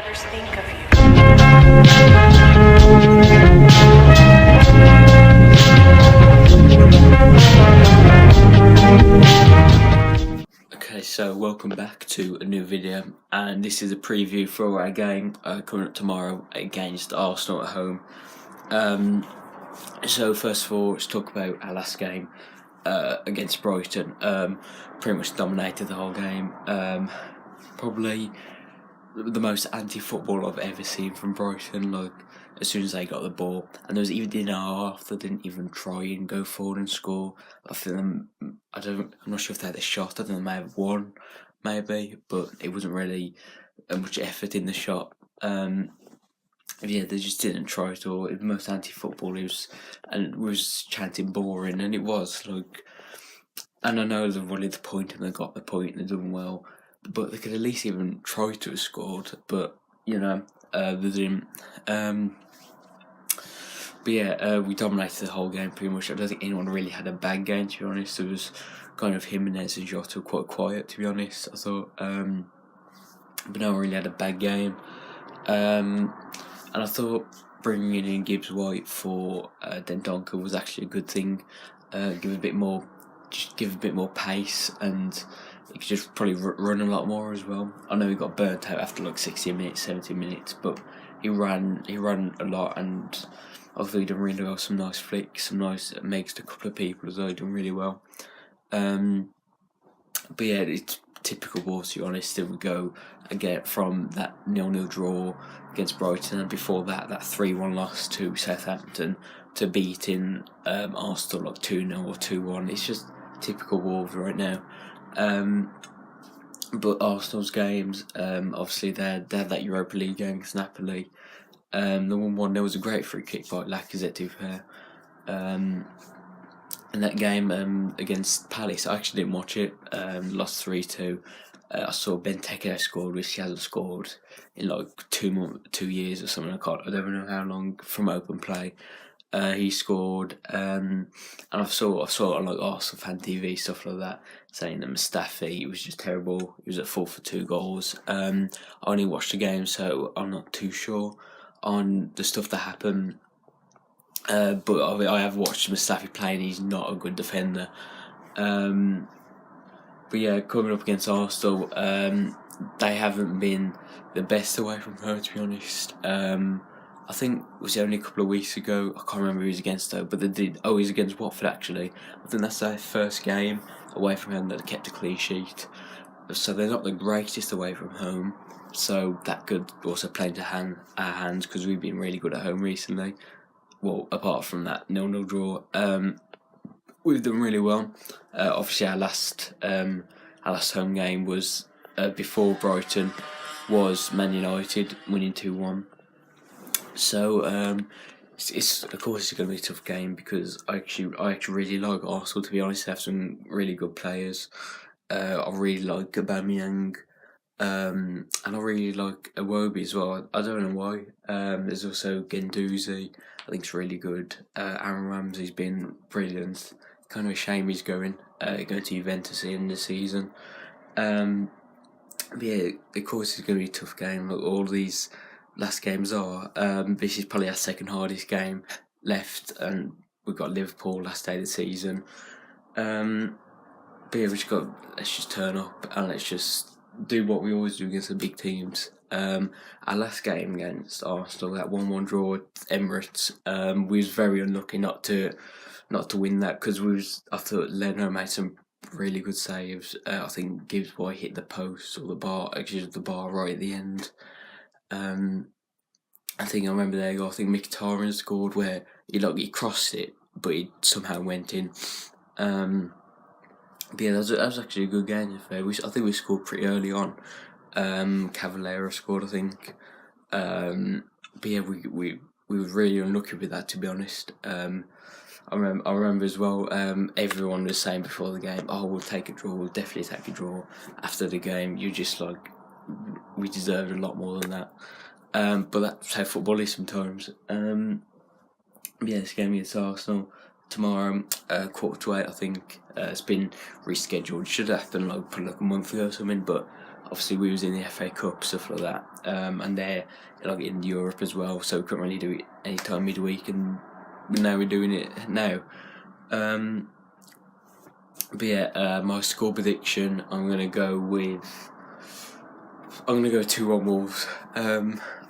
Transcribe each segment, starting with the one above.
others think of you. Okay, so welcome back to a new video, and this is a preview for our game coming up tomorrow against Arsenal at home. So first of all, let's talk about our last game against Brighton. Pretty much dominated the whole game. Probably the most anti-football I've ever seen from Brighton. Like, as soon as they got the ball, and there was even in our half, they didn't even try and go forward and score. I think I'm not sure if they had a shot. I think they may have won, maybe, but it wasn't really much effort in the shot. Yeah, they just didn't try at all. It was most anti-football. It was chanting boring, and it was like. And I know they wanted the point, and they got the point, and they've done well. But they could at least even try to have scored. But they didn't. But yeah, we dominated the whole game pretty much. I don't think anyone really had a bad game, to be honest. It was kind of Jimenez and Jota quite quiet, to be honest. I thought, but no one really had a bad game. And I thought bringing in Gibbs White for Dendoncker was actually a good thing. Give a bit more pace, and he could just probably run a lot more as well. I know he got burnt out after like 60 minutes, 70 minutes, but he ran a lot, and I thought he done really well. Some nice flicks, some nice makes to a couple of people as well. He done really well. But yeah, it's typical Wolves, to be honest. They would go again from that 0-0 draw against Brighton, and before that 3-1 loss to Southampton, to beating Arsenal like 2-0 or 2-1. It's just typical Wolves right now. But Arsenal's games, obviously they had that Europa League game against Napoli. The 1-1, there was a great free kick by Lacazette, to be fair. And that game against Palace, I actually didn't watch it. Lost 3-2. I saw Benteke scored, which he hasn't scored in like 2 years or something. I don't know how long from open play. He scored, and I saw it on like Arsenal Fan TV, stuff like that, saying that Mustafi was just terrible. He was at fault for 2 goals. I only watched the game, so I'm not too sure on the stuff that happened. But I have watched Mustafi play, and he's not a good defender. But yeah, coming up against Arsenal, they haven't been the best away from home, to be honest. I think it was only a couple of weeks ago. I can't remember who he was against though, but they did. Oh, he's against Watford actually. I think that's their first game away from home that they kept a clean sheet. So they're not the greatest away from home. So that could also play into our hands, because we've been really good at home recently. Well, apart from that 0-0 draw, we've done really well. Obviously, our last home game was before Brighton, was Man United winning 2-1. So it's of course it's going to be a tough game, because I actually really like Arsenal, to be honest. They have some really good players. I really like Aubameyang, and I really like Iwobi as well. I don't know why. There's also Guendouzi. I think it's really good. Aaron Ramsey's been brilliant. Kind of a shame he's going to Juventus in the season. But yeah, of course it's going to be a tough game. Like all these last games are. This is probably our second hardest game left, and we've got Liverpool last day of the season. But yeah, let's just turn up, and let's just do what we always do against the big teams. Our last game against Arsenal, that 1-1 draw at Emirates, we was very unlucky not to win that, because I thought Leno made some really good saves. I think Gibbs White hit the post or the bar, actually the bar right at the end. I remember there. I think Mkhitaryan scored where he crossed it, but it somehow went in. But yeah, that was actually a good game. I think we scored pretty early on. Cavaleiro scored, I think. But yeah, we were really unlucky with that, to be honest. I remember as well. Everyone was saying before the game, "Oh, we'll take a draw. We'll definitely take a draw." After the game, you just like, we deserved a lot more than that. But that's how football is sometimes. Yeah, this game against Arsenal tomorrow, 7:45, I think. It's been rescheduled. It should have happened like a month ago or something, but obviously we was in the FA Cup, stuff like that, and they're like in Europe as well, so we couldn't really do it anytime midweek, and now we're doing it now. But yeah, my score prediction, I'm gonna go 2-1 Wolves.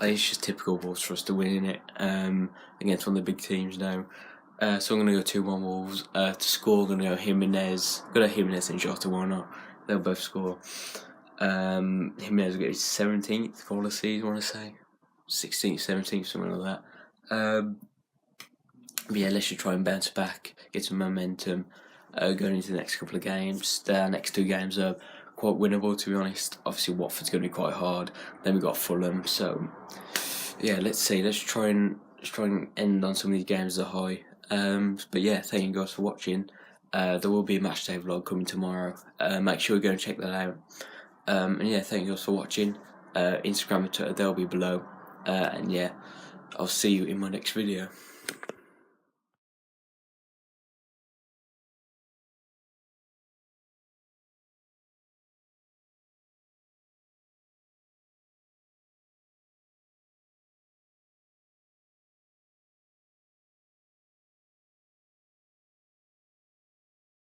It's just typical Wolves for us to win it against one of the big teams now. So I'm gonna go 2-1 Wolves. To score, I'm gonna go Jimenez. Jimenez and Jota. Why not? They'll both score. Jimenez will get his 17th goal of the season, I want to say 16th, 17th, something like that. But yeah, let's just try and bounce back, get some momentum going into the next couple of games. The next 2 games are quite winnable, to be honest. Obviously, Watford's going to be quite hard. Then we got Fulham, so yeah, let's see. Let's try and end on some of these games as a high. But yeah, thank you guys for watching. There will be a matchday vlog coming tomorrow. Make sure you go and check that out. And yeah, thank you guys for watching. Instagram and Twitter, they'll be below. And yeah, I'll see you in my next video.